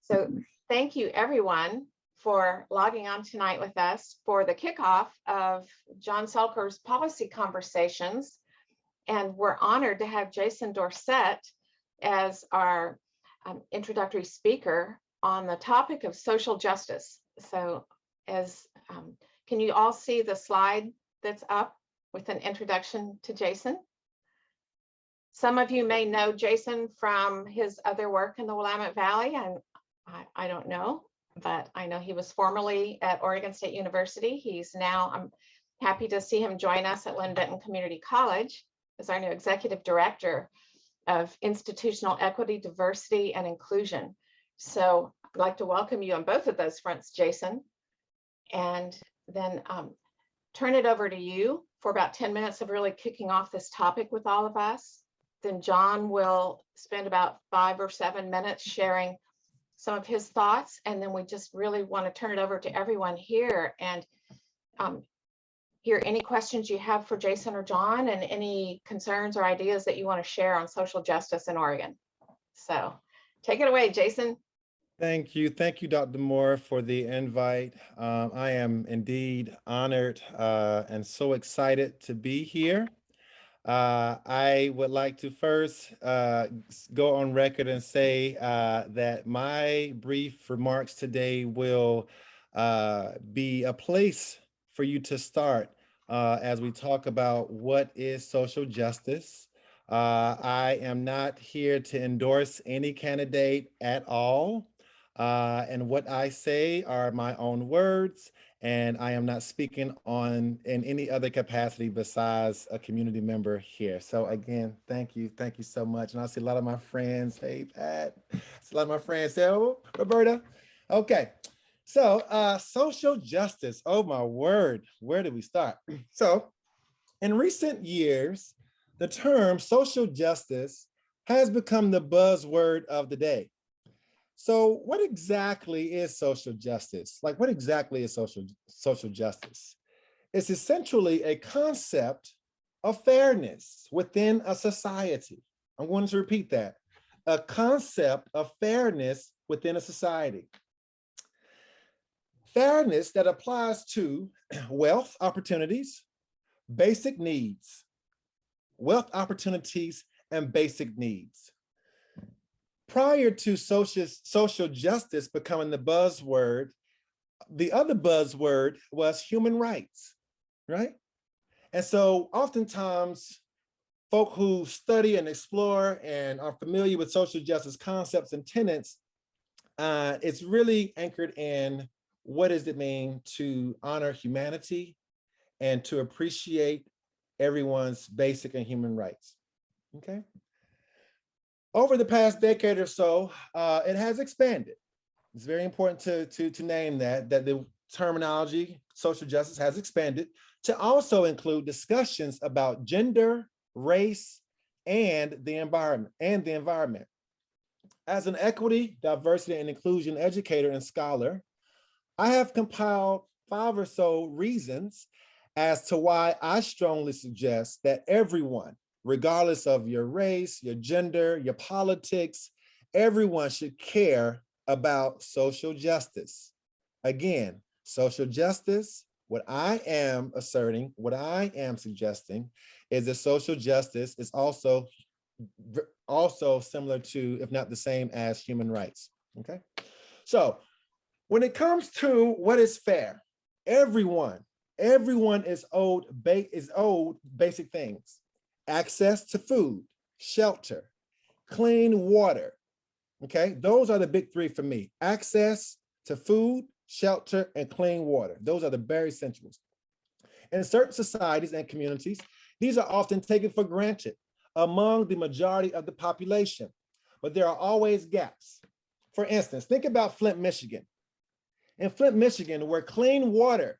So thank you everyone for logging on tonight with us for the kickoff of John Selker's policy conversations. And we're honored to have Jason Dorsett as our introductory speaker on the topic of social justice. So can you all see the slide that's up with an introduction to Jason? Some of you may know Jason from his other work in the Willamette Valley, and I don't know, but I know he was formerly at Oregon State University. He's now, I'm happy to see him join us at Lynn Benton Community College as our new executive director of institutional equity, diversity, and inclusion. So I'd like to welcome you on both of those fronts, Jason, and then turn it over to you for about 10 minutes of really kicking off this topic with all of us. Then John will spend about 5 or 7 minutes sharing some of his thoughts, and then we just really want to turn it over to everyone here and hear any questions you have for Jason or John, and any concerns or ideas that you want to share on social justice in Oregon. So take it away, Jason. Thank you, Dr. Moore, for the invite. I am indeed honored and so excited to be here. I would like to first go on record and say that my brief remarks today will be a place for you to start as we talk about what is social justice. I am not here to endorse any candidate at all. And what I say are my own words, and I am not speaking in any other capacity besides a community member here. So again, thank you so much. And I see a lot of my friends. Hey, Pat. I see a lot of my friends. Say, oh, Roberta. Okay. So social justice. Oh my word. Where do we start? So in recent years, the term social justice has become the buzzword of the day. So what exactly is social justice? Like, what exactly is social justice? It's essentially a concept of fairness within a society. I'm going to repeat that. A concept of fairness within a society. Fairness that applies to wealth opportunities, basic needs. Wealth opportunities and basic needs. Prior to social justice becoming the buzzword, the other buzzword was human rights, right? And so oftentimes, folk who study and explore and are familiar with social justice concepts and tenets, it's really anchored in what does it mean to honor humanity and to appreciate everyone's basic and human rights, okay? Over the past decade or so, it has expanded. It's very important to name that the terminology, social justice, has expanded to also include discussions about gender, race, and the environment. As an equity, diversity, and inclusion educator and scholar, I have compiled 5 or so reasons as to why I strongly suggest that everyone, regardless of your race, your gender, your politics, everyone should care about social justice. Again, social justice, what I am asserting, what I am suggesting is that social justice is also similar to, if not the same as, human rights, okay? So when it comes to what is fair, everyone is owed basic things. Access to food, shelter, clean water, okay? Those are the big 3 for me. Access to food, shelter, and clean water. Those are the bare essentials. In certain societies and communities, these are often taken for granted among the majority of the population, but there are always gaps. For instance, think about Flint, Michigan. In Flint, Michigan, where clean water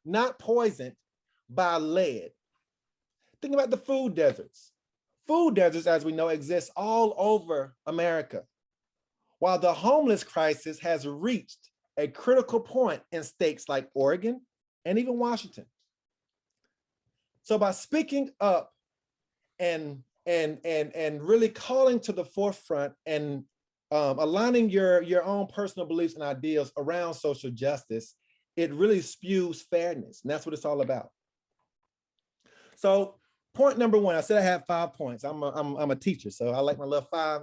not poisoned by lead. Think about the food deserts. Food deserts, as we know, exist all over America, while the homeless crisis has reached a critical point in states like Oregon and even Washington. So by speaking up and and really calling to the forefront and aligning your own personal beliefs and ideals around social justice, it really spews fairness. And that's what it's all about. So point number one, I said I have 5 points. I'm a teacher, so I like my little 5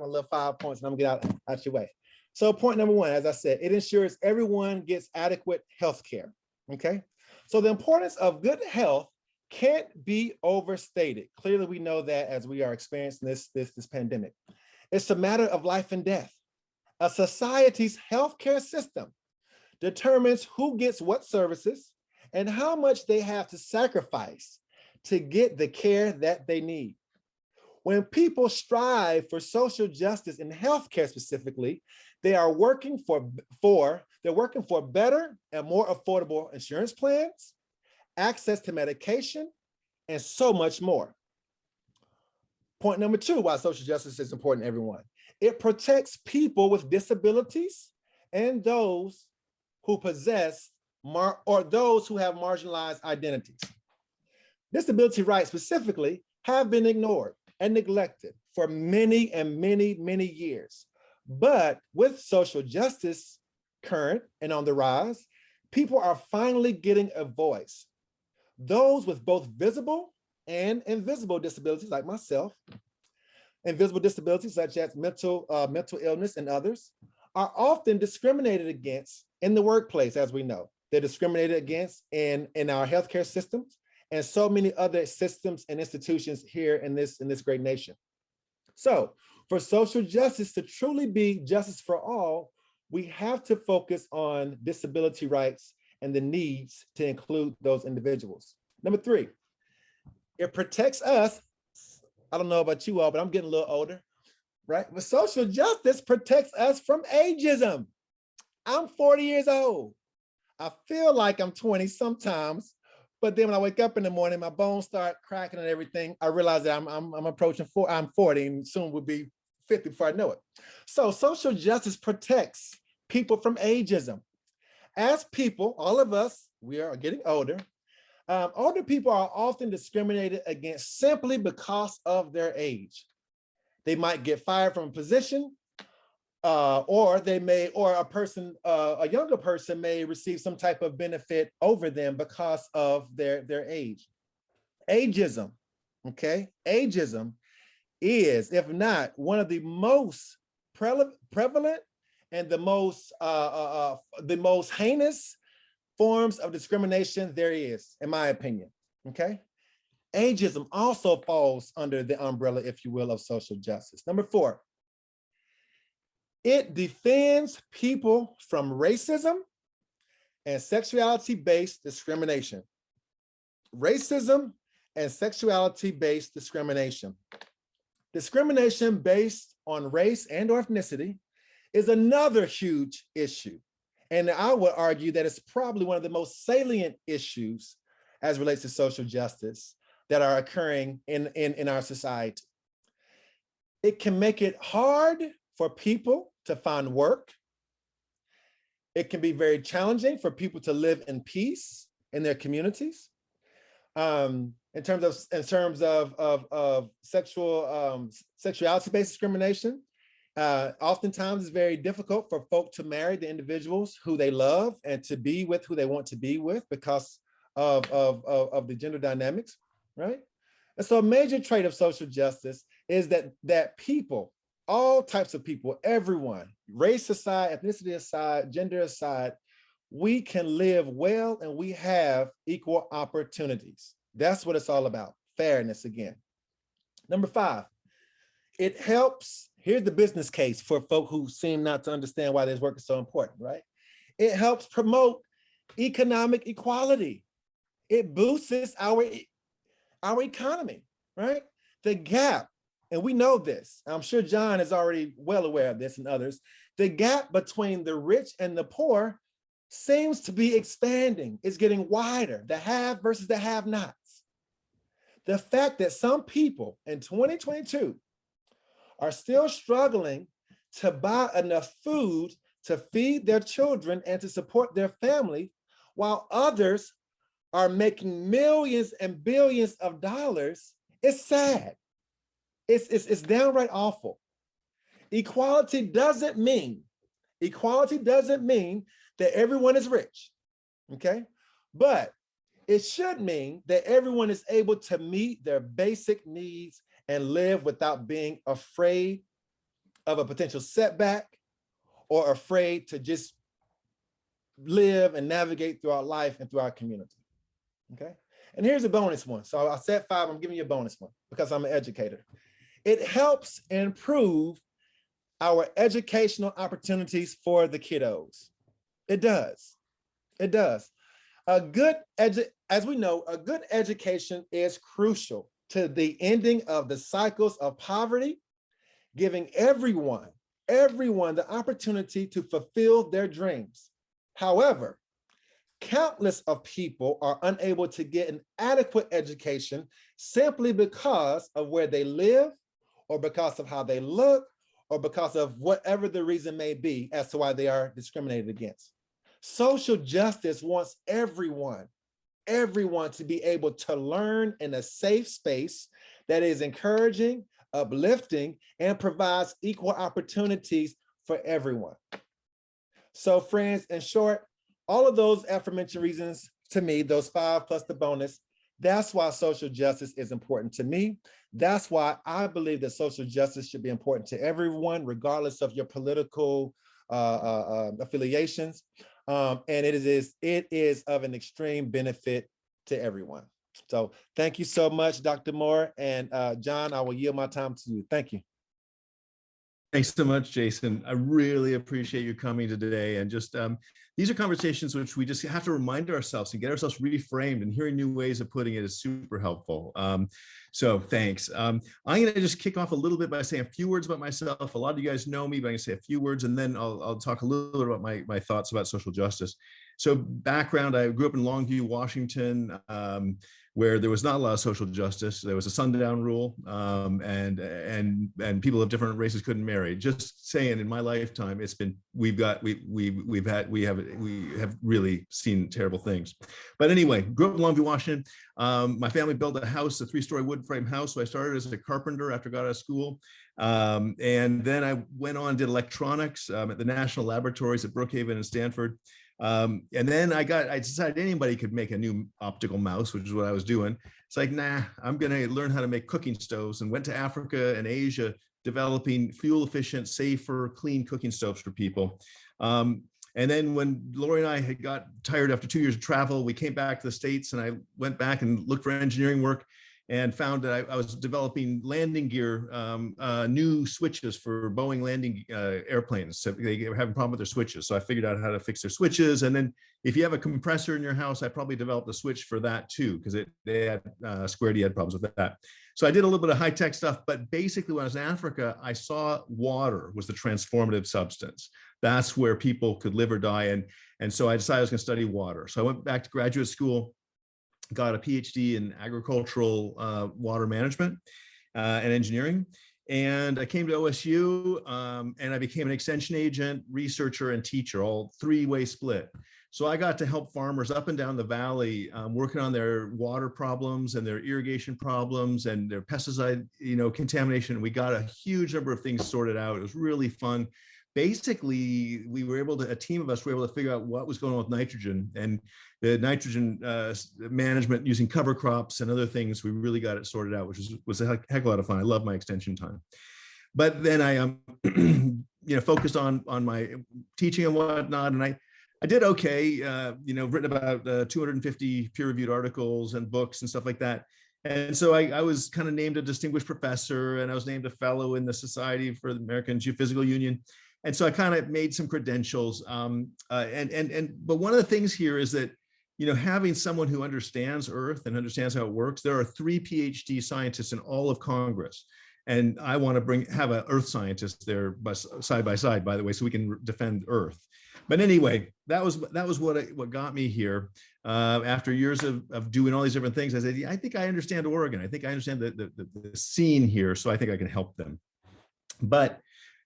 points, and I'm gonna get out your way. So point number one, as I said, it ensures everyone gets adequate health care, okay? So the importance of good health can't be overstated. Clearly, we know that as we are experiencing this pandemic. It's a matter of life and death. A society's healthcare system determines who gets what services and how much they have to sacrifice to get the care that they need. When people strive for social justice in healthcare specifically, they are working for better and more affordable insurance plans, access to medication, and so much more. Point number two, why social justice is important to everyone. It protects people with disabilities and those who possess or those who have marginalized identities. Disability rights specifically have been ignored and neglected for many years. But with social justice current and on the rise, people are finally getting a voice. Those with both visible and invisible disabilities, like myself, invisible disabilities such as mental illness and others, are often discriminated against in the workplace, as we know. They're discriminated against in our healthcare systems and so many other systems and institutions here in this great nation. So for social justice to truly be justice for all, we have to focus on disability rights and the needs to include those individuals. Number three, it protects us. I don't know about you all, but I'm getting a little older, right? But social justice protects us from ageism. I'm 40 years old. I feel like I'm 20 sometimes, but then when I wake up in the morning, my bones start cracking and everything. I realize that I'm approaching I'm 40 and soon will be 50 before I know it. So social justice protects people from ageism. As people, all of us, we are getting older. Older people are often discriminated against simply because of their age. They might get fired from a position, or a younger person may receive some type of benefit over them because of their age. Ageism, okay? Ageism is, if not one of the most prevalent and the most heinous forms of discrimination there is, in my opinion, okay? Ageism also falls under the umbrella, if you will, of social justice. Number four, it defends people from racism and sexuality-based discrimination. Racism and sexuality-based discrimination. Discrimination based on race and or ethnicity is another huge issue. And I would argue that it's probably one of the most salient issues as relates to social justice that are occurring in our society. It can make it hard for people to find work. It can be very challenging for people to live in peace in their communities. In terms of sexuality-based discrimination, oftentimes it's very difficult for folk to marry the individuals who they love and to be with who they want to be with because of the gender dynamics, right? And so a major trait of social justice is that people, all types of people, everyone, race aside, ethnicity aside, gender aside, we can live well and we have equal opportunities. That's what it's all about, fairness again. Number five, it helps, here's the business case for folk who seem not to understand why this work is so important, right? It helps promote economic equality. It boosts our economy, right? The gap, and we know this, I'm sure John is already well aware of this and others, the gap between the rich and the poor seems to be expanding. It's getting wider, the have versus the have-nots. The fact that some people in 2022 are still struggling to buy enough food to feed their children and to support their family, while others are making millions and billions of dollars, is sad. It's downright awful. Equality doesn't mean that everyone is rich, okay? But it should mean that everyone is able to meet their basic needs and live without being afraid of a potential setback or afraid to just live and navigate through our life and through our community, okay? And here's a bonus one. So I said 5, I'm giving you a bonus one because I'm an educator. It helps improve our educational opportunities for the kiddos. It does. It does. As we know, a good education is crucial to the ending of the cycles of poverty, giving everyone the opportunity to fulfill their dreams. However, countless of people are unable to get an adequate education simply because of where they live, or because of how they look, or because of whatever the reason may be as to why they are discriminated against. Social justice wants everyone to be able to learn in a safe space that is encouraging, uplifting, and provides equal opportunities for everyone. So friends, in short, all of those aforementioned reasons, to me, those 5 plus the bonus, that's why social justice is important to me. That's why I believe that social justice should be important to everyone, regardless of your political affiliations. And it is of an extreme benefit to everyone. So thank you so much, Dr. Moore. And John, I will yield my time to you. Thank you. Thanks so much, Jason. I really appreciate you coming today. And just these are conversations which we just have to remind ourselves and get ourselves reframed, and hearing new ways of putting it is super helpful. So thanks. I'm going to just kick off a little bit by saying a few words about myself. A lot of you guys know me, but I'm going to say a few words, and then I'll talk a little bit about my thoughts about social justice. So background, I grew up in Longview, Washington, where there was not a lot of social justice. There was a sundown rule, and people of different races couldn't marry. Just saying, in my lifetime, it's been we have really seen terrible things. But anyway, grew up in Longview, Washington. My family built a house, a 3-story wood frame house. So I started as a carpenter after I got out of school. And then I went on and did electronics at the National Laboratories at Brookhaven and Stanford. And then I decided anybody could make a new optical mouse, which is what I was doing. It's like, nah, I'm going to learn how to make cooking stoves, and went to Africa and Asia, developing fuel efficient, safer, clean cooking stoves for people. And then when Lori and I had got tired after 2 years of travel, we came back to the States, and I went back and looked for engineering work, and found that I was developing landing gear, new switches for Boeing landing airplanes. So they were having a problem with their switches. So I figured out how to fix their switches. And then if you have a compressor in your house, I probably developed a switch for that too, because they had Square D had problems with that. So I did a little bit of high-tech stuff, but basically when I was in Africa, I saw water was the transformative substance. That's where people could live or die. And so I decided I was going to study water. So I went back to graduate school, got a PhD in agricultural water management and engineering. And I came to OSU and I became an extension agent, researcher, and teacher, all 3-way split. So I got to help farmers up and down the valley working on their water problems and their irrigation problems and their pesticide, contamination. We got a huge number of things sorted out. It was really fun. Basically, a team of us were able to figure out what was going on with nitrogen, and the nitrogen management using cover crops and other things. We really got it sorted out, which was a heck of a lot of fun. I love my extension time. But then I focused on my teaching and whatnot, and I did okay, written about 250 peer-reviewed articles and books and stuff like that. And so I was kind of named a distinguished professor, and I was named a fellow in the Society for the American Geophysical Union. And so I kind of made some credentials. But one of the things here is that, having someone who understands Earth and understands how it works, there are 3 PhD scientists in all of Congress. And I want to have an Earth scientist there side by side, by the way, so we can defend Earth. But anyway, that was what got me here. After years of doing all these different things, I said, I think I understand Oregon. I think I understand the scene here, so I think I can help them. But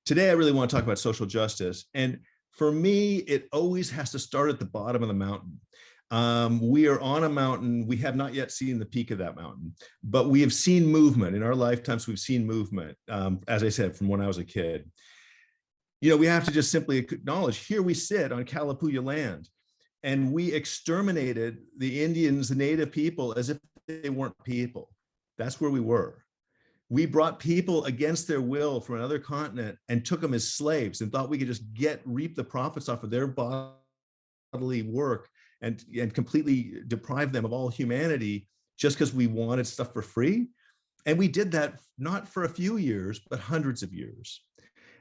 today, I really want to talk about social justice. And for me, it always has to start at the bottom of the mountain. We are on a mountain. We have not yet seen the peak of that mountain, but we have seen movement in our lifetimes. We've seen movement, as I said, from when I was a kid. You know, we have to just simply acknowledge, here we sit on Kalapuya land, and we exterminated the Indians, the native people, as if they weren't people. That's where we were. We brought people against their will from another continent and took them as slaves and thought we could just reap the profits off of their bodily work and completely deprive them of all humanity just because we wanted stuff for free. And we did that not for a few years, but hundreds of years.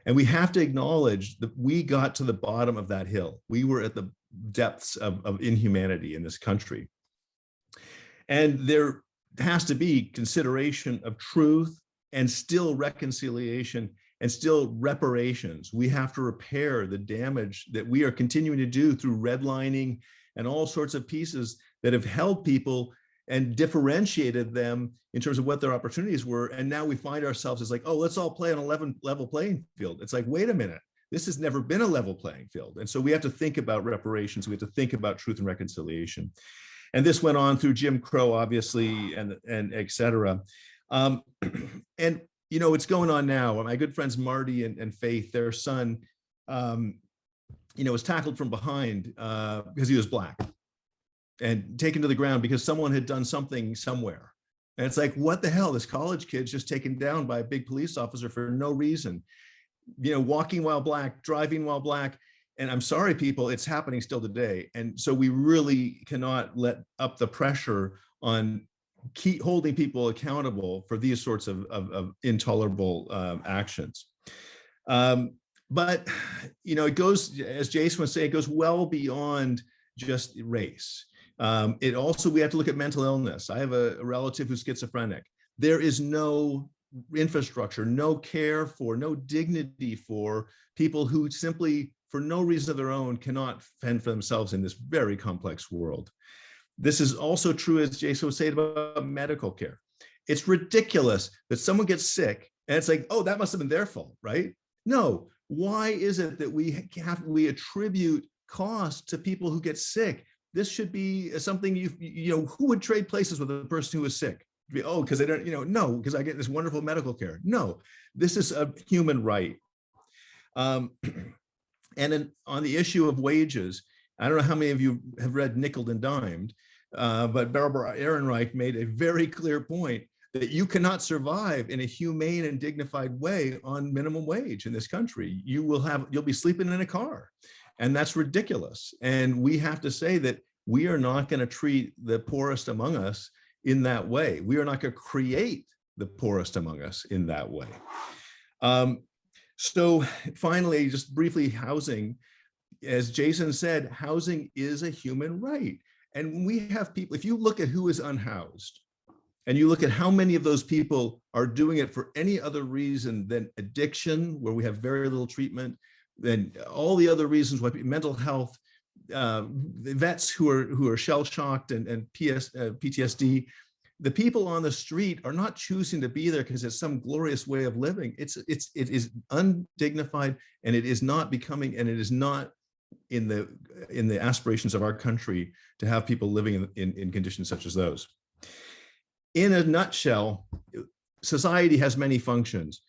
And we have to acknowledge that we got to the bottom of that hill. We were at the depths of inhumanity in this country. And there has to be consideration of truth and still reconciliation and still reparations. We have to repair the damage that we are continuing to do through redlining and all sorts of pieces that have held people and differentiated them in terms of what their opportunities were. And now we find ourselves as like, oh, let's all play on a level playing field. It's like, wait a minute, this has never been a level playing field. And so we have to think about reparations. We have to think about truth and reconciliation. And this went on through Jim Crow, obviously, and et cetera. And, you know, it's going on now. My good friends, Marty and Faith, their son, you know, was tackled from behind because he was Black and taken to the ground because someone had done something somewhere. And it's like, what the hell? This college kid's just taken down by a big police officer for no reason. You know, walking while Black, driving while Black. And I'm sorry, people, it's happening still today. And so we really cannot let up the pressure on keep holding people accountable for these sorts of intolerable actions. But, you know, it goes, as Jason was saying, it goes well beyond just race. It also, we have to look at mental illness. I have a relative who's schizophrenic. There is no infrastructure, no care for, no dignity for people who simply, for no reason of their own, cannot fend for themselves in this very complex world. This is also true, as Jason was saying, about medical care. It's ridiculous that someone gets sick and it's like, oh, that must have been their fault, right? No. Why is it that we attribute cost to people who get sick? This should be something you know, who would trade places with a person who is sick? Oh, because they don't, you know, no, because I get this wonderful medical care. No, this is a human right. And then on the issue of wages, I don't know how many of you have read Nickel and Dimed, but Barbara Ehrenreich made a very clear point that you cannot survive in a humane and dignified way on minimum wage in this country. You'll be sleeping in a car, and that's ridiculous. And we have to say that we are not going to treat the poorest among us in that way. We are not going to create the poorest among us in that way. So finally, just briefly, housing. As Jason said, housing is a human right. And when we have people, if you look at who is unhoused, and you look at how many of those people are doing it for any other reason than addiction, where we have very little treatment, then all the other reasons, why mental health, vets who are shell-shocked and PTSD, the people on the street are not choosing to be there because it's some glorious way of living. It is undignified, and it is not becoming, and it is not in the aspirations of our country to have people living in conditions such as those. In a nutshell, society has many functions,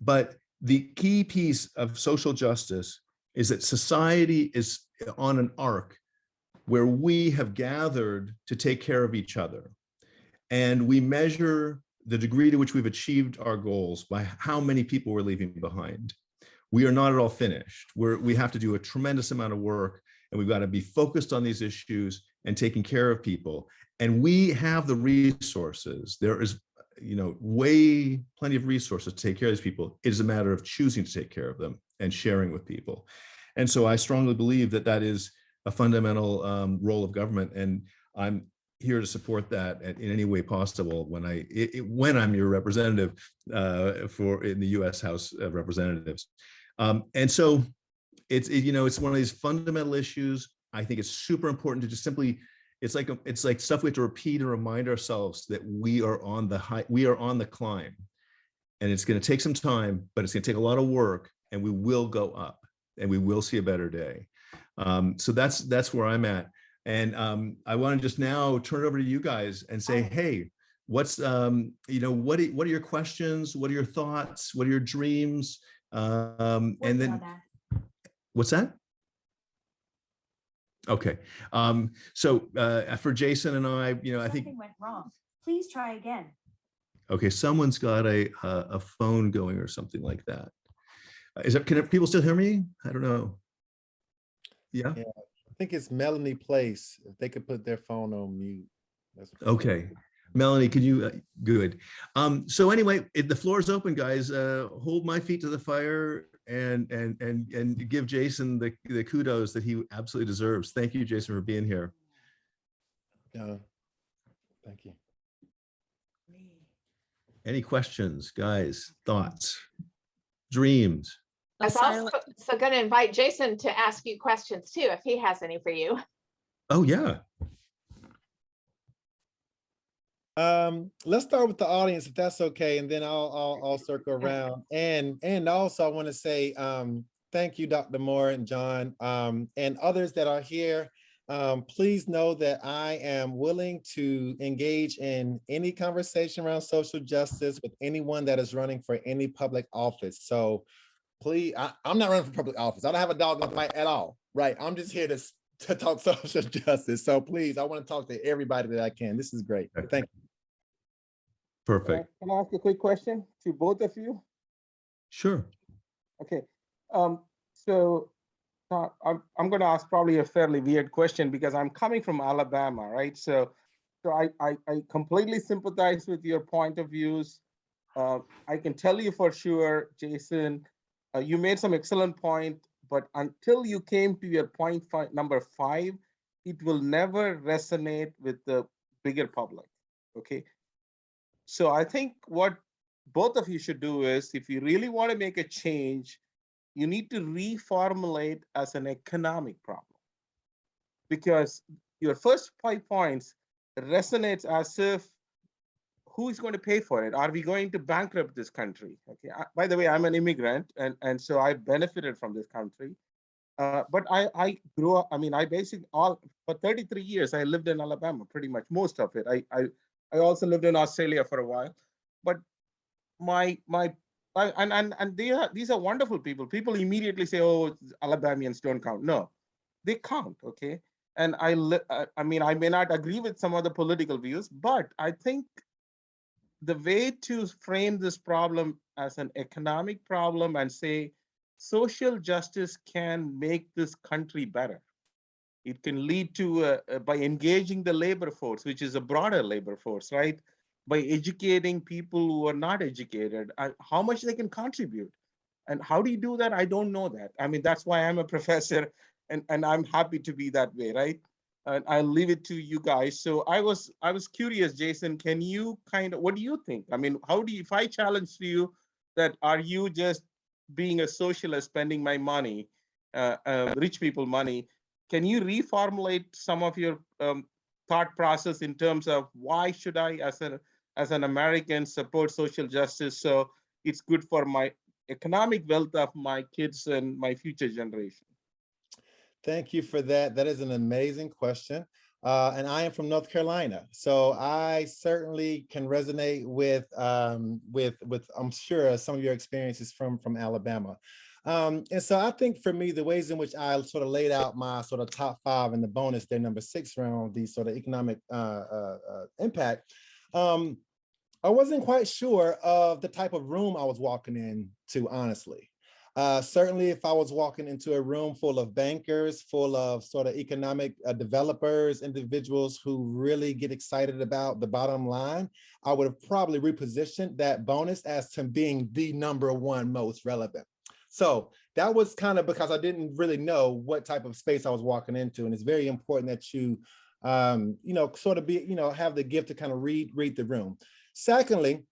but the key piece of social justice is that society is on an arc where we have gathered to take care of each other. And we measure the degree to which we've achieved our goals by how many people we're leaving behind. We are not at all finished. We have to do a tremendous amount of work, and we've got to be focused on these issues and taking care of people. And we have the resources. There is, you know, plenty of resources to take care of these people. It is a matter of choosing to take care of them and sharing with people. And so I strongly believe that that is a fundamental role of government, and I'm here to support that in any way possible when I'm your representative in the U.S. House of Representatives. And so it's one of these fundamental issues. I think it's super important to just simply, it's like stuff we have to repeat and remind ourselves that we are on the climb, and it's going to take some time, but it's going to take a lot of work, and we will go up, and we will see a better day. So that's where I'm at. And I want to just now turn it over to you guys and say, hey, what's, you know, what are your questions? What are your thoughts? What are your dreams? And then, what's that? Okay. So for Jason and I, you know, I think something went wrong. Please try again. Okay, someone's got a phone going or something like that. Can people still hear me? I don't know. Yeah. Yeah, I think it's Melanie Place. If they could put their phone on mute. That's Okay. Melanie, could you, good. So anyway, the floor is open, guys. Hold my feet to the fire and give Jason the kudos that he absolutely deserves. Thank you, Jason, for being here. Thank you. Any questions, guys, thoughts, dreams? I was also going to invite Jason to ask you questions too, if he has any for you. Oh, yeah. Let's start with the audience, if that's okay, and then I'll circle around. And also I want to say thank you, Dr. Moore and John, and others that are here. Please know that I am willing to engage in any conversation around social justice with anyone that is running for any public office. So please, I'm not running for public office. I don't have a dog in the fight at all, right? I'm just here to talk social justice. So please, I want to talk to everybody that I can. This is great. Thank you. Perfect. Can I ask a quick question to both of you? Sure. Okay. So I'm going to ask probably a fairly weird question because I'm coming from Alabama, right? So I completely sympathize with your point of views. I can tell you for sure, Jason, you made some excellent point, but until you came to your number 5, it will never resonate with the bigger public, okay? So I think what both of you should do is, if you really want to make a change, you need to reformulate as an economic problem. Because your first 5 points resonates as if, who is going to pay for it? Are we going to bankrupt this country? Okay. By the way, I'm an immigrant, and so I benefited from this country. But I grew up, I mean, for 33 years, I lived in Alabama, pretty much most of it. I also lived in Australia for a while. But these are wonderful people. People immediately say, oh, Alabamians don't count. No, they count, okay? And I mean, I may not agree with some of the political views, but I think the way to frame this problem as an economic problem and say social justice can make this country better. It can lead to, by engaging the labor force, which is a broader labor force, right? By educating people who are not educated, how much they can contribute. And how do you do that? I don't know that. I mean, that's why I'm a professor, and I'm happy to be that way, right? And I'll leave it to you guys. So I was curious, Jason, can you what do you think? I mean, if I challenge you that, are you just being a socialist, spending my money, rich people money, can you reformulate some of your thought process in terms of why should I, as an American, support social justice so it's good for my economic wealth of my kids and my future generation? Thank you for that. That is an amazing question. And I am from North Carolina, so I certainly can resonate with I'm sure some of your experiences from Alabama. And so I think for me, the ways in which I sort of laid out my sort of top 5 and the bonus, their number 6 around the sort of economic impact, I wasn't quite sure of the type of room I was walking into, honestly. Certainly, if I was walking into a room full of bankers, full of sort of economic developers, individuals who really get excited about the bottom line, I would have probably repositioned that bonus as to being the number 1 most relevant. So that was kind of because I didn't really know what type of space I was walking into. And it's very important that you, sort of be, have the gift to kind of read the room. Secondly,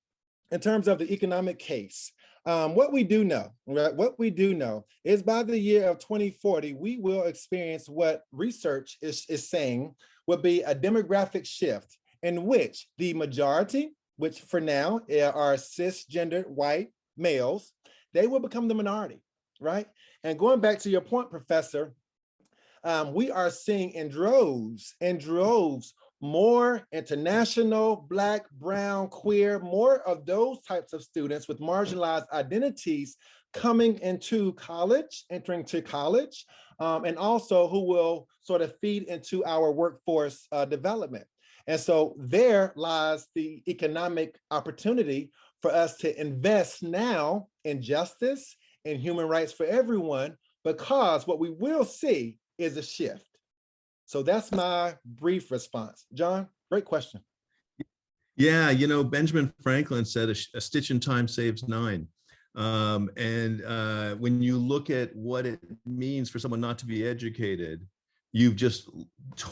in terms of the economic case, what we do know, right? What we do know is by the year of 2040, we will experience what research is saying will be a demographic shift in which the majority, which for now are cisgendered white males, they will become the minority, right? And going back to your point, Professor, we are seeing in droves, more international, Black, brown, queer, more of those types of students with marginalized identities coming into college, entering to college, and also who will sort of feed into our workforce development. And so there lies the economic opportunity for us to invest now in justice and human rights for everyone, because what we will see is a shift. So that's my brief response. John, great question. Yeah, you know, Benjamin Franklin said a stitch in time saves nine. When you look at what it means for someone not to be educated, you've just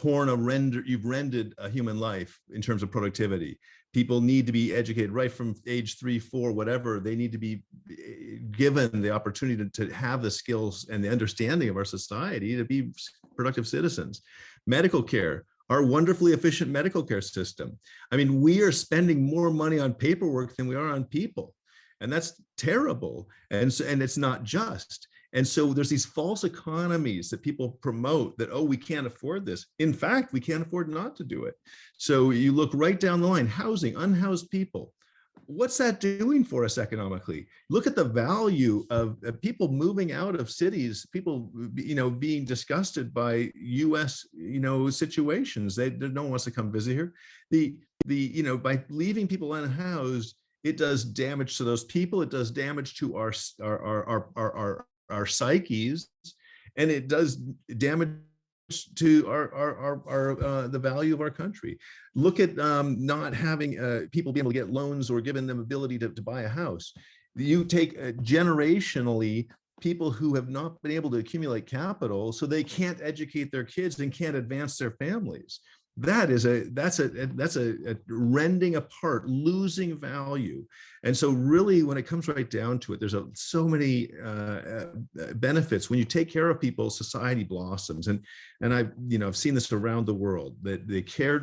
you've rendered a human life in terms of productivity. People need to be educated right from age 3, 4, whatever. They need to be given the opportunity to have the skills and the understanding of our society to be productive citizens. Medical care, our wonderfully efficient medical care system. I mean, we are spending more money on paperwork than we are on people. And that's terrible. And it's not just. And so there's these false economies that people promote that, oh, we can't afford this. In fact, we can't afford not to do it. So you look right down the line, housing, unhoused people. What's that doing for us economically? Look at the value of people moving out of cities, people, you know, being disgusted by US, you know, situations. No one wants to come visit here. You know, by leaving people unhoused, it does damage to those people. It does damage to our psyches, and it does damage to the value of our country. Look at not having people be able to get loans or giving them ability to buy a house. You take generationally people who have not been able to accumulate capital, so they can't educate their kids and can't advance their families. That's a rending apart, losing value. And so really, when it comes right down to it, there's so many benefits. When you take care of people, society blossoms. And I've seen this around the world, that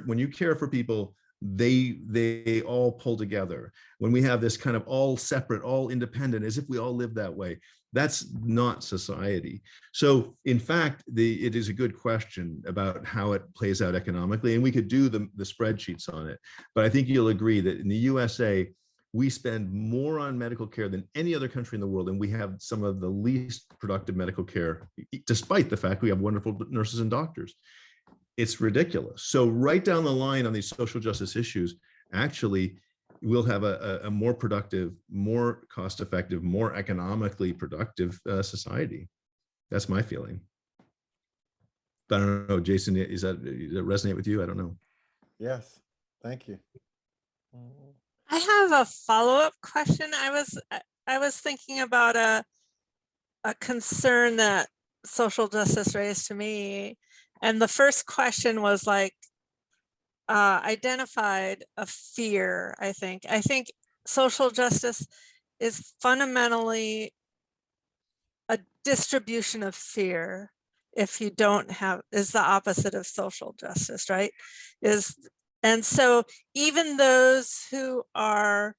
when you care for people, they all pull together. When we have this kind of all separate, all independent, as if we all live that way, that's not society. So in fact, it is a good question about how it plays out economically, and we could do the spreadsheets on it. But I think you'll agree that in the USA, we spend more on medical care than any other country in the world, and we have some of the least productive medical care, despite the fact we have wonderful nurses and doctors. It's ridiculous. So right down the line on these social justice issues, actually, we'll have a more productive, more cost-effective, more economically productive society. That's my feeling. But I don't know, Jason, does that resonate with you? I don't know. Yes, thank you. I have a follow-up question. I was thinking about a concern that social justice raised to me. And the first question was like, identified a fear, I think. I think social justice is fundamentally a distribution of fear. If you don't have, is the opposite of social justice, right? And so even those who are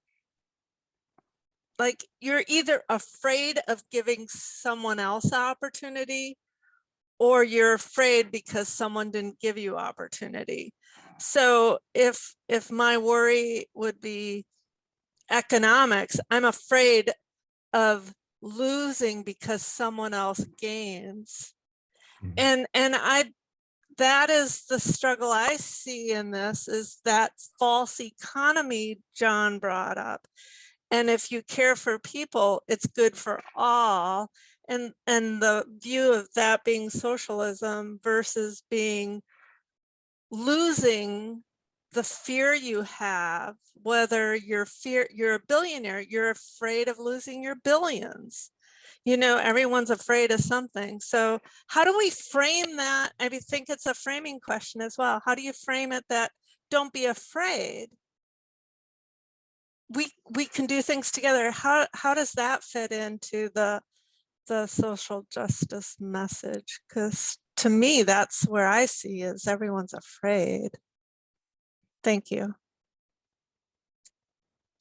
like, you're either afraid of giving someone else opportunity, or you're afraid because someone didn't give you opportunity. So if my worry would be economics, I'm afraid of losing because someone else gains. And that is the struggle I see in this, is that false economy John brought up. And if you care for people, it's good for all. And the view of that being socialism versus being losing the fear you have, whether you're a billionaire, you're afraid of losing your billions. You know, everyone's afraid of something. So how do we frame that? I think it's a framing question as well. How do you frame it that don't be afraid? We can do things together. How does that fit into the social justice message? Because to me, that's where I see is everyone's afraid. Thank you.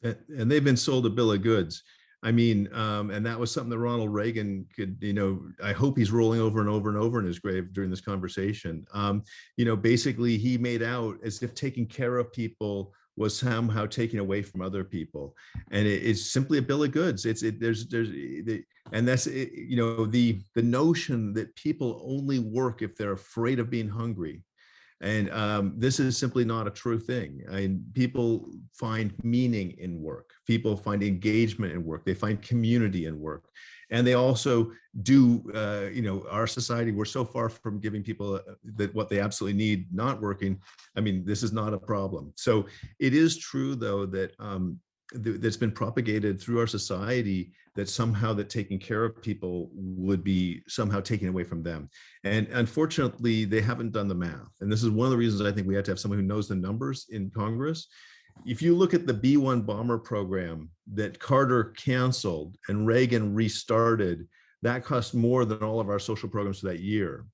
And they've been sold a bill of goods. I mean, and that was something that Ronald Reagan could, I hope he's rolling over and over and over in his grave during this conversation. Basically he made out as if taking care of people was somehow taken away from other people, and it's simply a bill of goods. And that's the notion that people only work if they're afraid of being hungry. And this is simply not a true thing. I mean, people find meaning in work. People find engagement in work. They find community in work. And they also do, our society, we're so far from giving people that what they absolutely need not working. I mean, this is not a problem. So it is true, though, that that's been propagated through our society that somehow that taking care of people would be somehow taken away from them. And unfortunately, they haven't done the math. And this is one of the reasons I think we have to have someone who knows the numbers in Congress. If you look at the B-1 bomber program that Carter canceled and Reagan restarted, that cost more than all of our social programs for that year.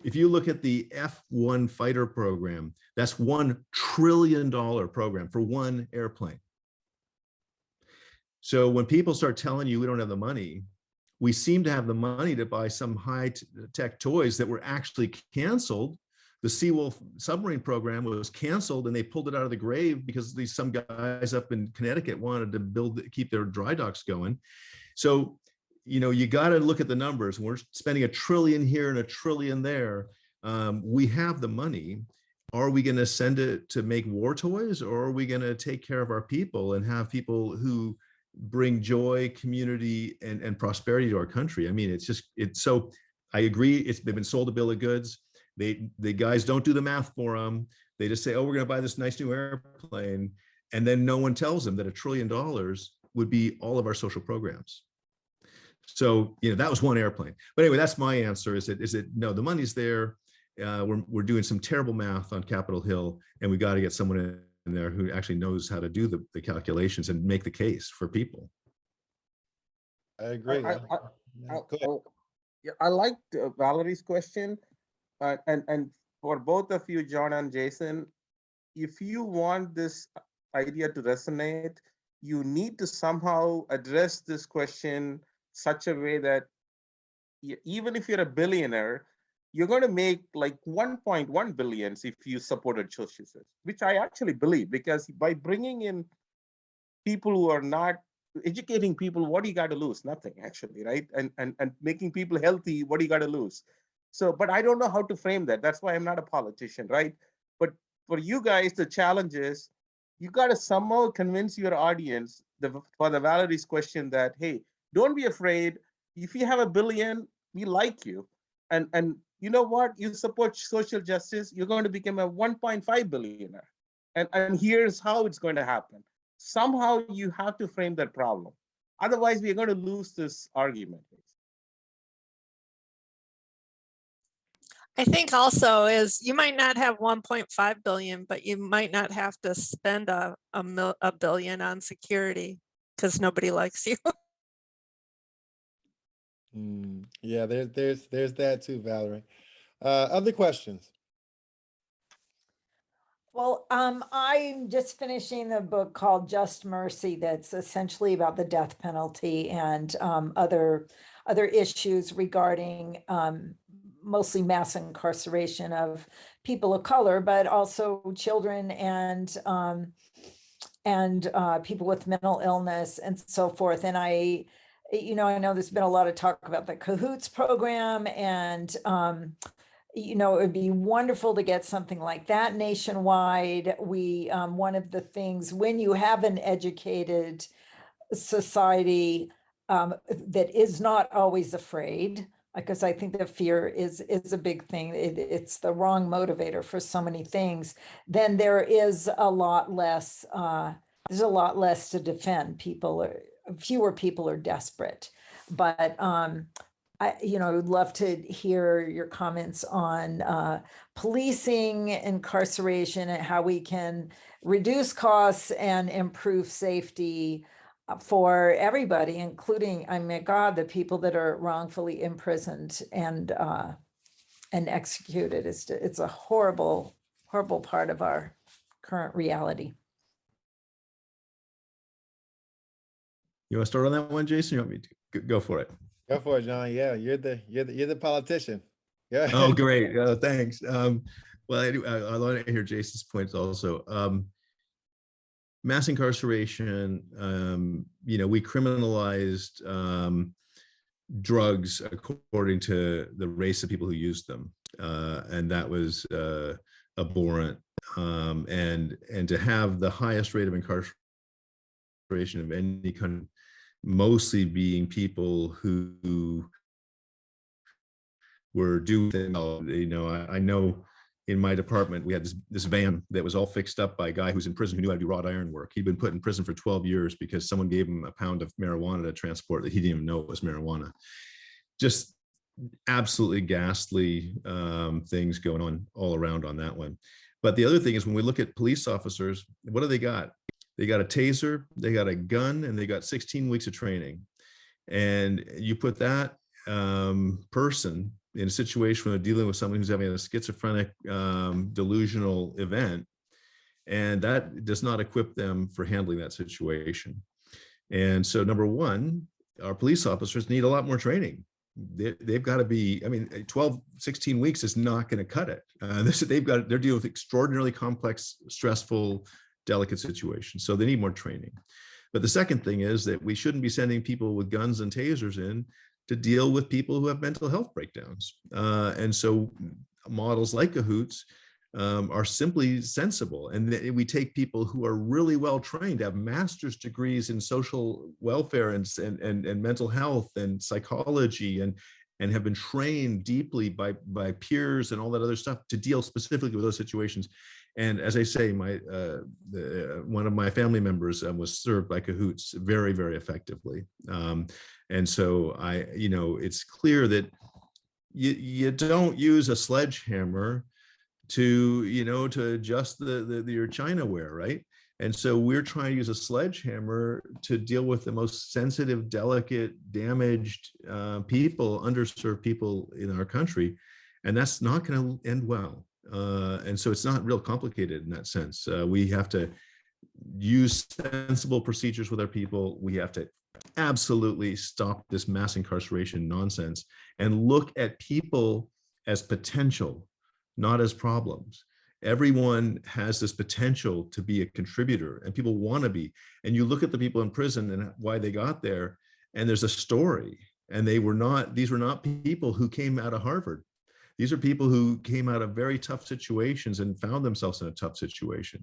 If you look at the F-1 fighter program, that's $1 trillion program for one airplane. So when people start telling you we don't have the money, we seem to have the money to buy some high-tech toys that were actually canceled. The Seawolf submarine program was canceled and they pulled it out of the grave because some guys up in Connecticut wanted to keep their dry docks going. So, you got to look at the numbers. We're spending $1 trillion here and $1 trillion there. We have the money. Are we going to send it to make war toys, or are we going to take care of our people and have people who bring joy, community, and prosperity to our country? I mean, so I agree. They've been sold a bill of goods. The guys don't do the math for them. They just say, oh, we're going to buy this nice new airplane. And then no one tells them that $1 trillion would be all of our social programs. So, that was one airplane. But anyway, that's my answer. Is it no, the money's there. We're doing some terrible math on Capitol Hill, and we got to get someone in there who actually knows how to do the calculations and make the case for people. I agree. I liked Valerie's question, and for both of you, John and Jason, if you want this idea to resonate, you need to somehow address this question such a way that even if you're a billionaire, you're going to make like 1.1 billion if you supported social justice, which I actually believe, because by bringing in people who are not educating people, what do you got to lose? Nothing, actually, right? And making people healthy, what do you got to lose? So, but I don't know how to frame that. That's why I'm not a politician, right? But for you guys, the challenge is you got to somehow convince your audience for the Valerie's question that, hey, don't be afraid. If you have $1 billion, we like you. And you know what? You support social justice, you're going to become a 1.5 billionaire. And here's how it's going to happen. Somehow you have to frame that problem. Otherwise, we're going to lose this argument. I think also is you might not have 1.5 billion, but you might not have to spend a billion on security because nobody likes you. Yeah, there's that too, Valerie. Other questions? Well, I'm just finishing the book called Just Mercy that's essentially about the death penalty and other issues regarding mostly mass incarceration of people of color, but also children and people with mental illness and so forth. And I know there's been a lot of talk about the Cahoots program, and it would be wonderful to get something like that nationwide. One of the things, when you have an educated society that is not always afraid, because I think that fear is a big thing. It's the wrong motivator for so many things. Then there is a lot less. There's a lot less to defend. Fewer people are desperate. But I would love to hear your comments on policing, incarceration, and how we can reduce costs and improve safety for everybody, including, God, the people that are wrongfully imprisoned and executed. It's a horrible, horrible part of our current reality. You want to start on that one, Jason? You want me to go for it? Go for it, John. Yeah, you're the politician. Yeah. Oh, great. Thanks. Well, I want to hear Jason's points also. Mass incarceration, we criminalized drugs according to the race of people who used them. And that was abhorrent. And to have the highest rate of incarceration of any kind, mostly being people who were doing, I know in my department, we had this van that was all fixed up by a guy who's in prison who knew how to do wrought iron work. He'd been put in prison for 12 years because someone gave him a pound of marijuana to transport that he didn't even know it was marijuana. Just absolutely ghastly things going on all around on that one. But the other thing is when we look at police officers, what do they got? They got a taser, they got a gun, and they got 16 weeks of training. And you put that person in a situation where they're dealing with someone who's having a schizophrenic delusional event, and that does not equip them for handling that situation. And so number one, our police officers need a lot more training. They've got to be, 12, 16 weeks is not going to cut it. They're dealing with extraordinarily complex, stressful, delicate situations. So they need more training. But the second thing is that we shouldn't be sending people with guns and tasers in to deal with people who have mental health breakdowns. And so models like Cahoots are simply sensible. And we take people who are really well trained, have master's degrees in social welfare and mental health and psychology, and have been trained deeply by peers and all that other stuff to deal specifically with those situations. And as I say, one of my family members was served by Cahoots very, very effectively. And so it's clear that you don't use a sledgehammer to adjust your Chinaware, right? And so we're trying to use a sledgehammer to deal with the most sensitive, delicate, damaged people, underserved people in our country. And that's not going to end well. And so it's not real complicated in that sense. We have to use sensible procedures with our people. We have to absolutely stop this mass incarceration nonsense and look at people as potential, not as problems. Everyone has this potential to be a contributor, and people want to be. And you look at the people in prison and why they got there, and there's a story. And these were not people who came out of Harvard. These are people who came out of very tough situations and found themselves in a tough situation.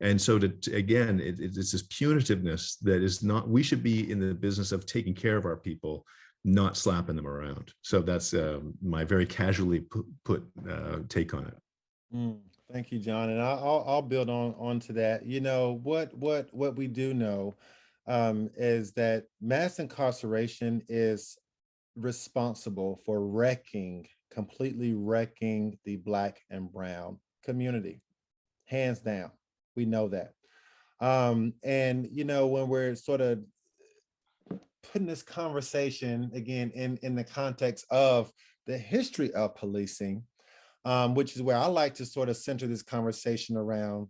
And so again, it's this punitiveness that is not, we should be in the business of taking care of our people, not slapping them around. So that's my very casually put take on it. Thank you, John. And I'll build on to that. What we do know is that mass incarceration is responsible for completely wrecking the Black and Brown community, hands down. We know that. And when we're sort of putting this conversation again in the context of the history of policing, which is where I like to sort of center this conversation around,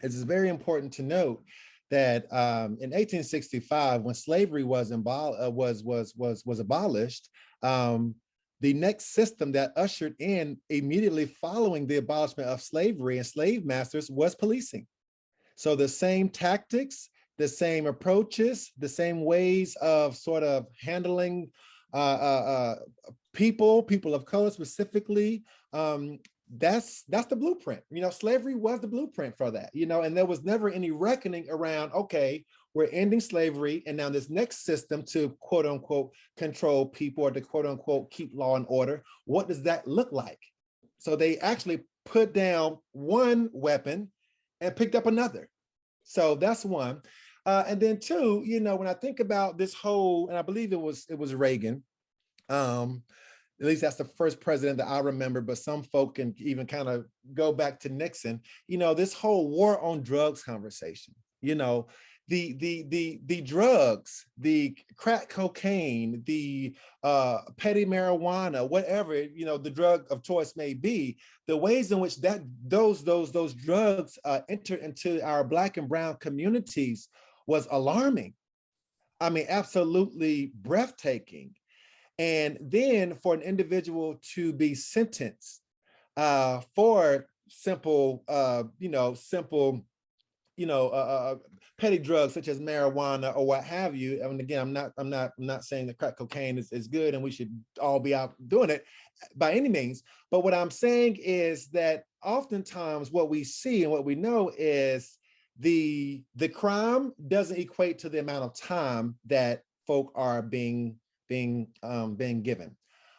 it's very important to note that in 1865, when slavery was abolished, the next system that ushered in immediately following the abolishment of slavery and slave masters was policing. So the same tactics, the same approaches, the same ways of sort of handling people of color specifically, that's the blueprint. Slavery was the blueprint for that, and there was never any reckoning around, okay, we're ending slavery, and now this next system to quote unquote control people or to quote unquote keep law and order, what does that look like? So they actually put down one weapon and picked up another. So that's one. And then two, when I think about this whole, and I believe it was Reagan, at least that's the first president that I remember, but some folk can even kind of go back to Nixon, this whole war on drugs conversation, the drugs, the crack cocaine, the petty marijuana, whatever, the drug of choice may be, the ways in which those drugs enter into our Black and Brown communities was alarming. I mean, absolutely breathtaking. And then for an individual to be sentenced for simple, petty drugs such as marijuana or what have you. And again, I'm not saying that crack cocaine is good and we should all be out doing it by any means. But what I'm saying is that oftentimes what we see and what we know is the crime doesn't equate to the amount of time that folk are being given.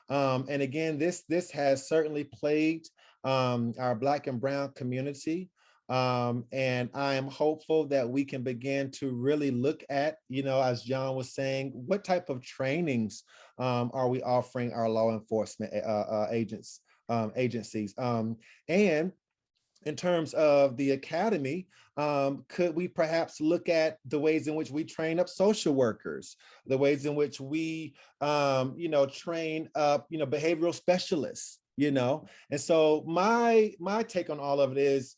And again, this has certainly plagued our Black and Brown community. And I am hopeful that we can begin to really look at, as John was saying, what type of trainings are we offering our law enforcement agencies? And in terms of the academy, could we perhaps look at the ways in which we train up social workers, the ways in which we, train up, behavioral specialists, And so my take on all of it is,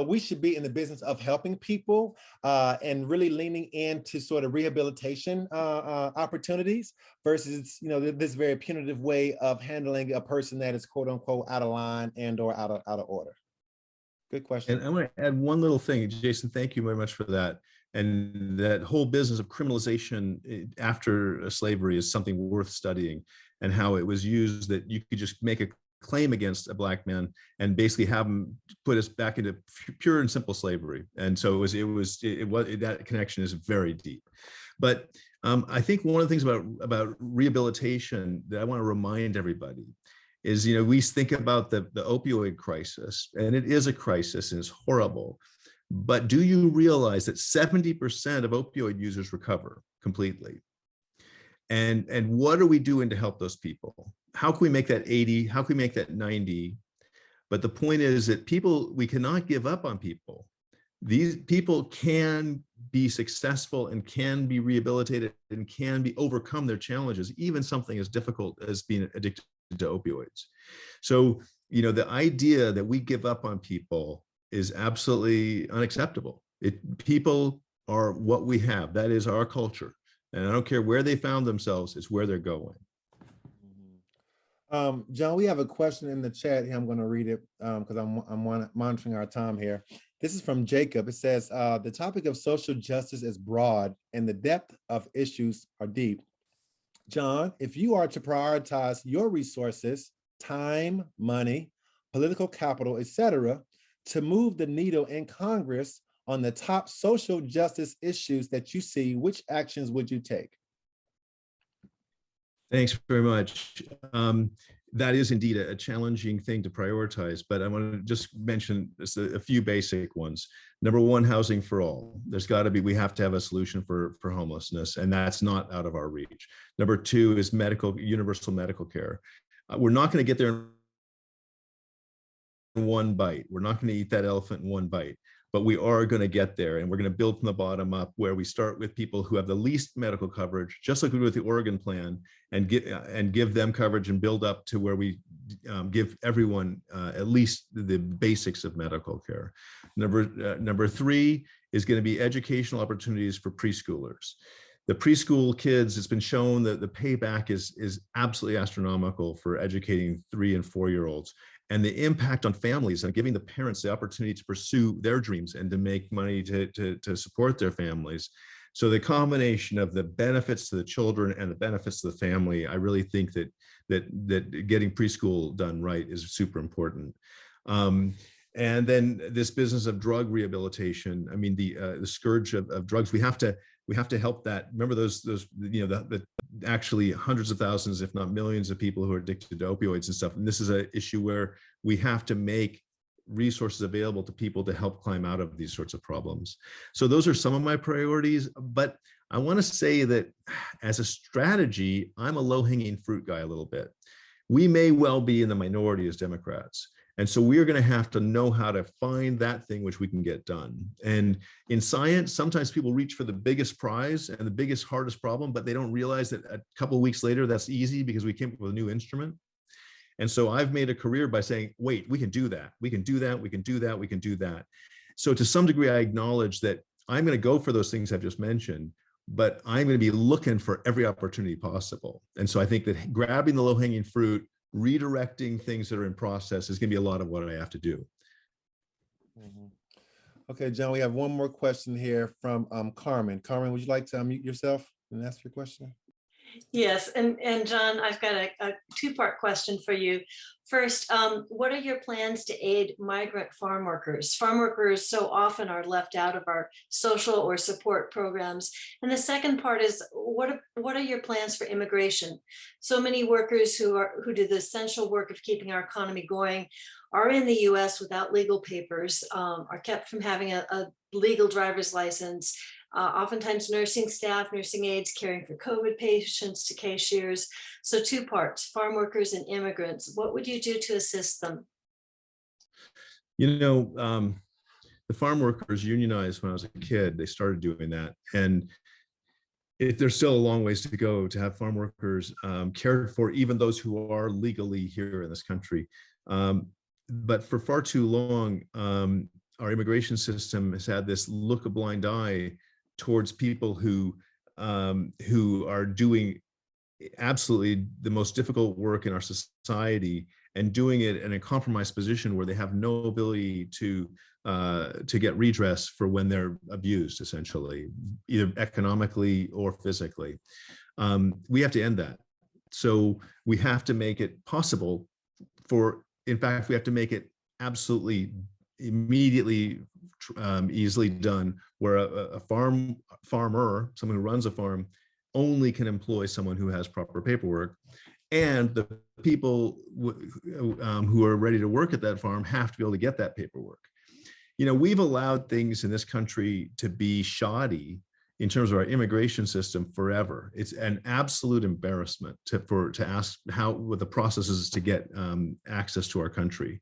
we should be in the business of helping people and really leaning into sort of rehabilitation opportunities versus, this very punitive way of handling a person that is quote unquote out of line and or out of order. Good question. And I want to add one little thing, Jason, thank you very much for that. And that whole business of criminalization after slavery is something worth studying, and how it was used that you could just make a claim against a Black man and basically have him put us back into pure and simple slavery. And so that connection is very deep. But I think one of the things about rehabilitation that I want to remind everybody is, we think about the opioid crisis, and it is a crisis and it's horrible. But do you realize that 70% of opioid users recover completely? And what are we doing to help those people? How can we make that 80? How can we make that 90? But the point is that we cannot give up on people. These people can be successful and can be rehabilitated and can overcome their challenges, even something as difficult as being addicted to opioids. So, the idea that we give up on people is absolutely unacceptable. People are what we have. That is our culture. And I don't care where they found themselves, it's where they're going. John, we have a question in the chat here. I'm going to read it because I'm monitoring our time here. This is from Jacob. It says, the topic of social justice is broad and the depth of issues are deep. John, if you are to prioritize your resources, time, money, political capital, etc., to move the needle in Congress on the top social justice issues that you see, which actions would you take? Thanks very much. That is indeed a challenging thing to prioritize, but I want to just mention a few basic ones. Number one, housing for all. We have to have a solution for homelessness, and that's not out of our reach. Number two is universal medical care. We're not going to get there in one bite. We're not going to eat that elephant in one bite, but we are going to get there, and we're going to build from the bottom up, where we start with people who have the least medical coverage, just like we do with the Oregon plan, and give them coverage and build up to where we give everyone at least the basics of medical care. Number three is going to be educational opportunities for preschoolers. The preschool kids, it's been shown that the payback is absolutely astronomical for educating 3- and 4-year-olds. And the impact on families and giving the parents the opportunity to pursue their dreams and to make money to support their families. So the combination of the benefits to the children and the benefits to the family, I really think that getting preschool done right is super important. And then this business of drug rehabilitation. I mean, the scourge of drugs. We have to help that. Remember those the actually hundreds of thousands, if not millions, of people who are addicted to opioids and stuff. And this is an issue where we have to make resources available to people to help climb out of these sorts of problems. So those are some of my priorities. But I want to say that as a strategy, I'm a low-hanging fruit guy a little bit. We may well be in the minority as Democrats. And so we're going to have to know how to find that thing which we can get done. And in science, sometimes people reach for the biggest prize and the biggest, hardest problem, but they don't realize that a couple of weeks later, that's easy because we came up with a new instrument. And so I've made a career by saying, wait, we can do that. We can do that. We can do that. We can do that. So to some degree, I acknowledge that I'm going to go for those things I've just mentioned, but I'm going to be looking for every opportunity possible. And so I think that grabbing the low-hanging fruit, redirecting things that are in process is going to be a lot of what I have to do. Okay, John, we have one more question here from Carmen. Carmen, would you like to unmute yourself and ask your question? Yes, and John, I've got a two-part question for you. First, what are your plans to aid migrant farm workers? Farm workers so often are left out of our social or support programs. And the second part is, what are your plans for immigration? So many workers who do the essential work of keeping our economy going are in the US without legal papers, are kept from having a legal driver's license, oftentimes nursing staff, nursing aides caring for COVID patients to cashiers. So two parts, farm workers and immigrants. What would you do to assist them? You know, the farm workers unionized when I was a kid. They started doing that. And there's still a long ways to go to have farm workers cared for, even those who are legally here in this country. But for far too long, our immigration system has had this look a blind eye towards people who are doing absolutely the most difficult work in our society and doing it in a compromised position where they have no ability to get redress for when they're abused, essentially, either economically or physically. We have to end that. So we have to make it possible in fact, we have to make it absolutely immediately easily done, where a farmer, someone who runs a farm, only can employ someone who has proper paperwork, and the people who are ready to work at that farm have to be able to get that paperwork. You know, we've allowed things in this country to be shoddy in terms of our immigration system forever. It's an absolute embarrassment to ask what the process is to get access to our country.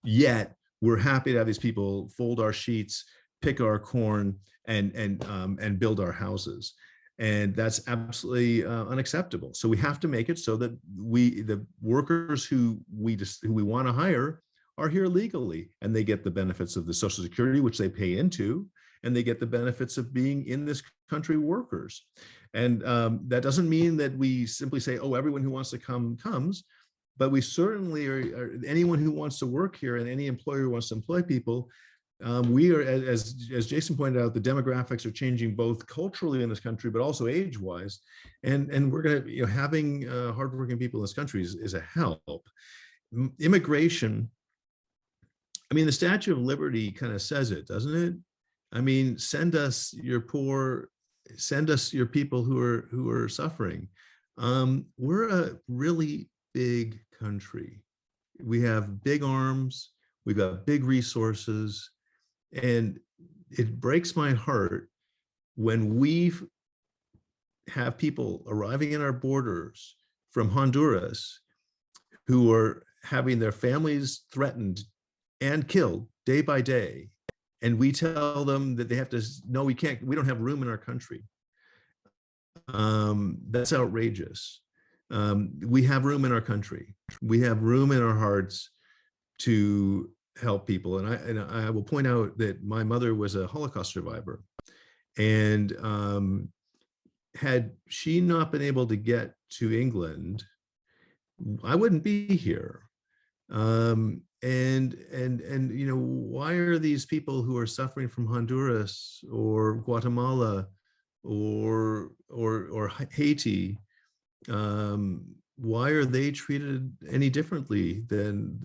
Yet we're happy to have these people fold our sheets, pick our corn, and build our houses. And that's absolutely unacceptable. So we have to make it so that the workers who we want to hire are here legally, and they get the benefits of the Social Security, which they pay into, and they get the benefits of being in this country workers. And that doesn't mean that we simply say, oh, everyone who wants to come comes, but we certainly are anyone who wants to work here, and any employer who wants to employ people. We are, as Jason pointed out, the demographics are changing both culturally in this country, but also age-wise. And we're going to, having hardworking people in this country is a help. Immigration, I mean, the Statue of Liberty kind of says it, doesn't it? I mean, send us your poor, send us your people who are suffering. We're a really big country. We have big arms, we've got big resources, and it breaks my heart when we have people arriving in our borders from Honduras who are having their families threatened and killed day by day. And we tell them that they have to, no, we can't, we don't have room in our country. That's outrageous. We have room in our country. We have room in our hearts to help people. And I will point out that my mother was a Holocaust survivor. And had she not been able to get to England, I wouldn't be here. And why are these people who are suffering from Honduras or Guatemala or Haiti, why are they treated any differently than,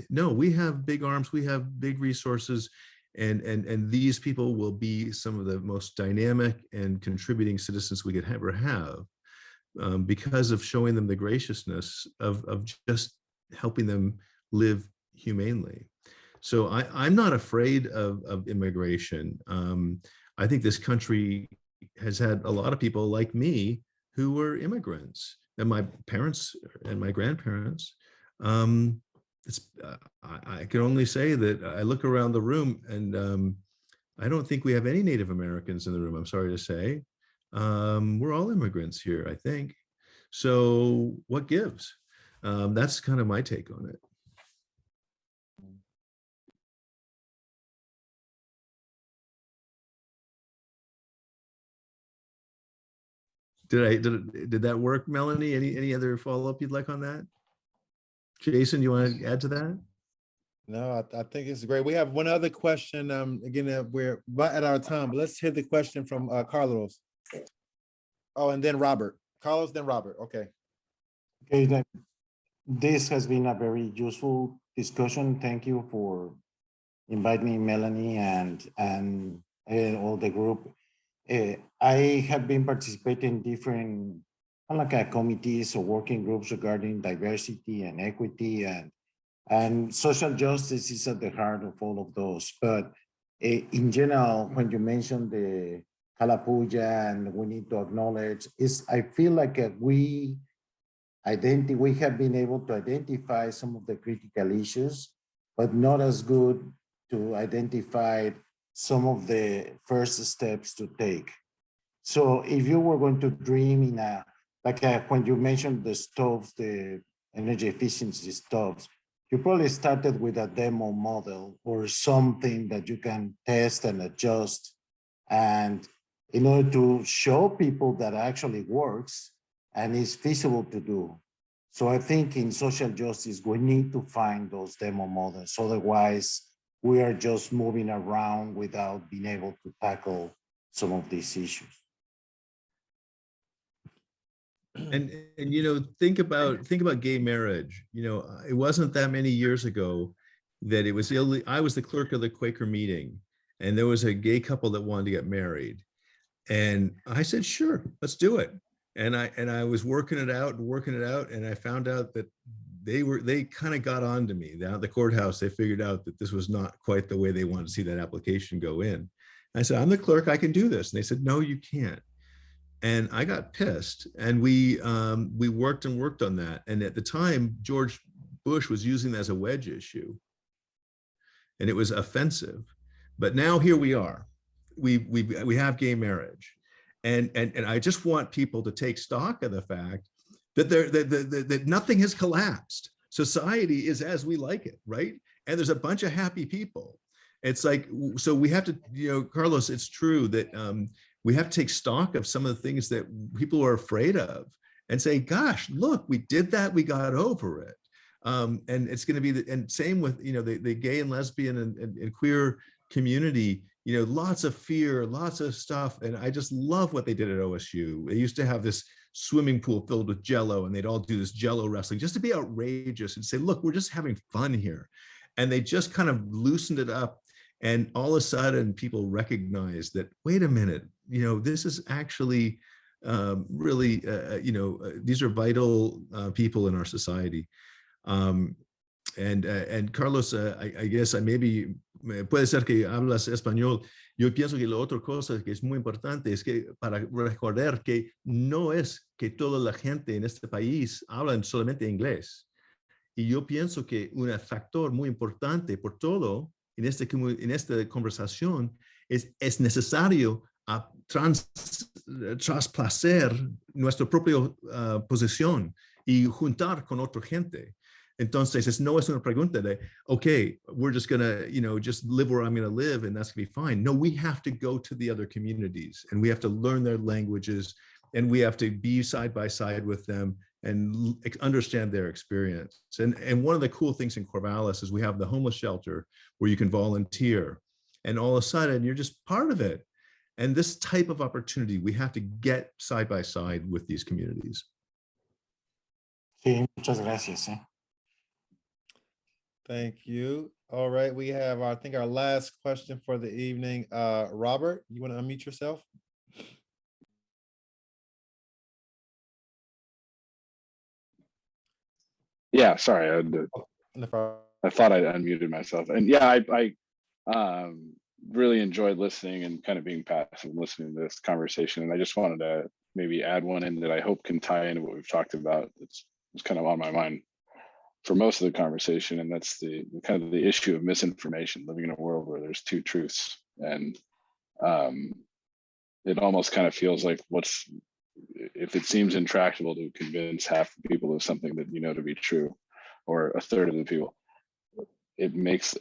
no, we have big arms, we have big resources, and these people will be some of the most dynamic and contributing citizens we could ever have, because of showing them the graciousness of just helping them live humanely. So I'm not afraid of immigration. I think this country has had a lot of people like me who were immigrants, and my parents and my grandparents. I can only say that I look around the room, and I don't think we have any Native Americans in the room, I'm sorry to say. We're all immigrants here, I think. So what gives? That's kind of my take on it. Did that work, Melanie? Any other follow-up you'd like on that? Jason, you want to add to that? No, I think it's great. We have one other question. Again, we're right at our time, but let's hear the question from Carlos. Oh, and then Robert. Carlos, then Robert. Okay. Okay, this has been a very useful discussion. Thank you for inviting me, Melanie, and all the group. I have been participating in different committees or working groups regarding diversity and equity, and social justice is at the heart of all of those. But in general, when you mention the Kalapuya and we need to acknowledge, I feel like we have been able to identify some of the critical issues, but not as good to identify some of the first steps to take. So if you were going to dream in when you mentioned the stoves, the energy efficiency stoves, you probably started with a demo model or something that you can test and adjust, and in order to show people that actually works and is feasible to do. So I think in social justice, we need to find those demo models. Otherwise, we are just moving around without being able to tackle some of these issues. And think about gay marriage. It wasn't that many years ago that it was illegal. I was the clerk of the Quaker meeting, and there was a gay couple that wanted to get married, and I said, sure, let's do it. And I was working it out, and I found out that they kind of got on to me down at the courthouse. They figured out that this was not quite the way they wanted to see that application go in. I said, I'm the clerk, I can do this. And they said, no, you can't. And I got pissed, and we worked on that. And at the time, George Bush was using that as a wedge issue, and it was offensive. But now here we are. We have gay marriage, and I just want people to take stock of the fact that that nothing has collapsed. Society is as we like it, right? And there's a bunch of happy people. It's like, so we have to, Carlos, it's true that we have to take stock of some of the things that people are afraid of and say, gosh, look, we did that, we got over it. And it's going to be, and same with, the gay and lesbian and queer community, lots of fear, lots of stuff. And I just love what they did at OSU. They used to have this swimming pool filled with Jello, and they'd all do this Jello wrestling just to be outrageous and say, look, we're just having fun here. And they just kind of loosened it up. And all of a sudden people recognize that, wait a minute, this is actually really, these are vital people in our society. And Carlos, I guess maybe puede ser que hablas español. Yo pienso que la otra cosa que es muy importante es que para recordar que no es que toda la gente en este país hablan solamente inglés. Y yo pienso que un factor muy importante por todo en esta conversación es necesario trasplacer nuestra propia posición y juntar con otra gente. Entonces, no es una pregunta de, okay, we're just going to, just live where I'm going to live and that's going to be fine. No, we have to go to the other communities and we have to learn their languages and we have to be side by side with them and understand their experience. And one of the cool things in Corvallis is we have the homeless shelter where you can volunteer and all of a sudden you're just part of it. And this type of opportunity, we have to get side by side with these communities. Sí, muchas gracias. Thank you. All right, we have, I think, our last question for the evening. Robert, you want to unmute yourself? Yeah, sorry, I thought I'd unmuted myself. And yeah, I really enjoyed listening and kind of being passive and listening to this conversation. And I just wanted to maybe add one in that I hope can tie into what we've talked about. It's kind of on my mind for most of the conversation, and that's the kind of the issue of misinformation, living in a world where there's two truths. And it almost kind of feels like if it seems intractable to convince half the people of something that to be true, or a third of the people, it makes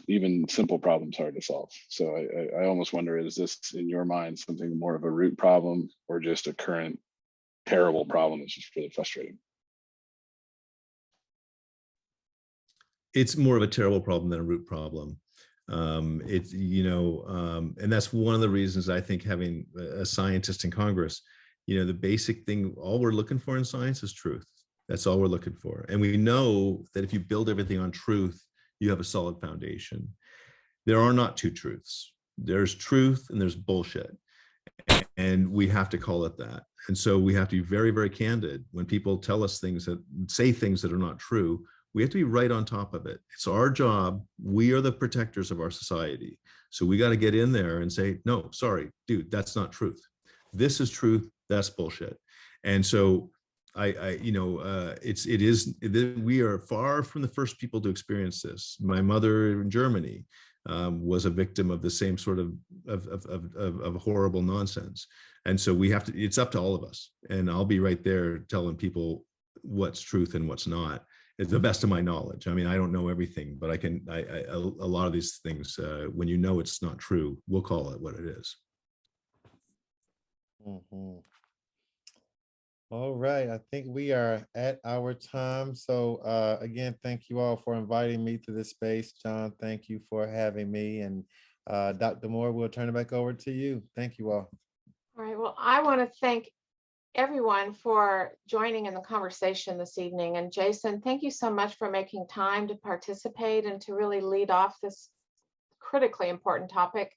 even simple problems hard to solve. So I almost wonder, is this in your mind something more of a root problem or just a current terrible problem that's just really frustrating? It's more of a terrible problem than a root problem. It's, and that's one of the reasons I think having a scientist in Congress, the basic thing, all we're looking for in science is truth. That's all we're looking for. And we know that if you build everything on truth, you have a solid foundation. There are not two truths. There's truth and there's bullshit. And we have to call it that. And so we have to be very, very candid when people tell us say things that are not true. We have to be right on top of it. It's our job. We are the protectors of our society. So we got to get in there and say, no, sorry, dude, that's not truth. This is truth. That's bullshit. And so we are far from the first people to experience this. My mother in Germany was a victim of the same sort of horrible nonsense. And so it's up to all of us. And I'll be right there telling people what's truth and what's not. It's the best of my knowledge. I mean, I don't know everything, but a lot of these things, when you know it's not true, we'll call it what it is. Mm-hmm. All right, I think we are at our time. So again, thank you all for inviting me to this space. John, thank you for having me. And Dr. Moore, we'll turn it back over to you. Thank you all. All right, well, I want to thank everyone for joining in the conversation this evening. And Jason, thank you so much for making time to participate and to really lead off this critically important topic.